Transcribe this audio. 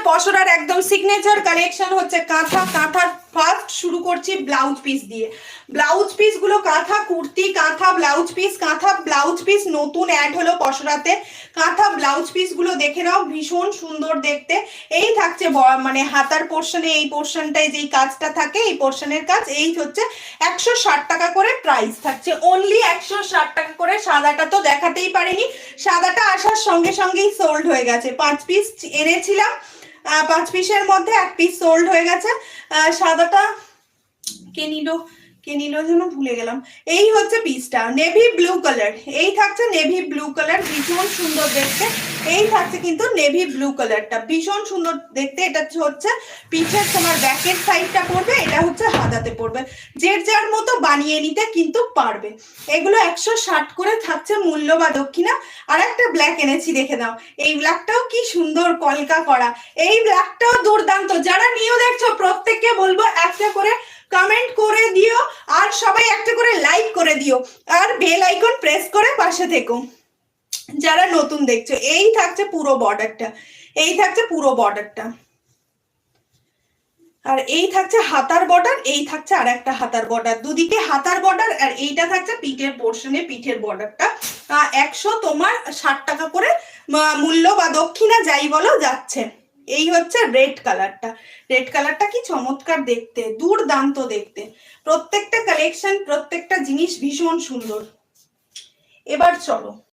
পশরার একদম signature collection হচ্ছে কাঁথা। কাঁথার ফার্স্ট শুরু করছি ব্লাউজ পিস দিয়ে। ব্লাউজ পিস গুলো কাঁথা কুর্তি, কাঁথা ব্লাউজ পিস, কাঁথা ব্লাউজ পিস নতুন অ্যাড হলো পশরাতে। কাঁথা ব্লাউজ পিস গুলো দেখে নাও, ভীষণ সুন্দর দেখতে। এই থাকছে মানে হাতার পোর্শনে, এই পোর্শনটায় যেই কাজটা থাকে, এই পোর্শনের কাজ। এই হচ্ছে 160 টাকা করে প্রাইস থাকছে, অনলি 160 টাকা করে। সাদাটা তো দেখাতেই পারিনি, সাদাটা আসার সঙ্গে সঙ্গেই সোল্ড হয়ে গেছে। 5 পিস এনেছিলাম, 5 পিসের মধ্যে 1 পিস সোল্ড হয়ে গেছে। সাদাটা কে নিল যেন ভুলে গেলাম। এই হচ্ছে পিসটা, নেভি ব্লু কালার। এই থাকছে নেভি ব্লু কালার, ভীষণ সুন্দর দেখতে। এই থাকছে কিন্তু নেভি ব্লু কালারটা, ভীষণ সুন্দর দেখতে। এটা হচ্ছে পিছের তোমার ব্যাকের সাইডটা পড়বে, এটা হচ্ছে হাতাতে পড়বে। যার মতো বানিয়ে নিতে কিন্তু পারবে। এগুলো 160 করে থাকছে মূল্য বা দক্ষিণা। আর একটা ব্ল্যাক এনেছি, দেখে দাও। এই ব্ল্যাকটাও কি সুন্দর কলকা করা, এই ব্ল্যাকটাও দুর্দান্ত। যারা নিয়েও দেখছো প্রত্যেককে বলবো একটা করে কমেন্ট করে দিও, আর সবাই একটা করে লাইক করে দিও, আর বেল আইকন প্রেস করে পাশে থেকো যারা নতুন দেখছো। এই থাকছে পুরো বর্ডারটা, এই থাকছে পুরো বর্ডারটা, আর এই থাকছে হাতার বর্ডার, এই থাকছে আর একটা হাতার বর্ডার, দুদিকে হাতার বর্ডার। আর এইটা থাকছে পিঠের পোর্শনে, পিঠের বর্ডারটা। 160 টাকা করে মূল্য বা দক্ষিণা যাই বলো যাচ্ছে। এই হচ্ছে রেড কালারটা, রেড কালারটা কি চমৎকার দেখতে, দুর্দান্ত দেখতে। প্রত্যেকটা কালেকশন, প্রত্যেকটা জিনিস ভীষণ সুন্দর। এবার চলো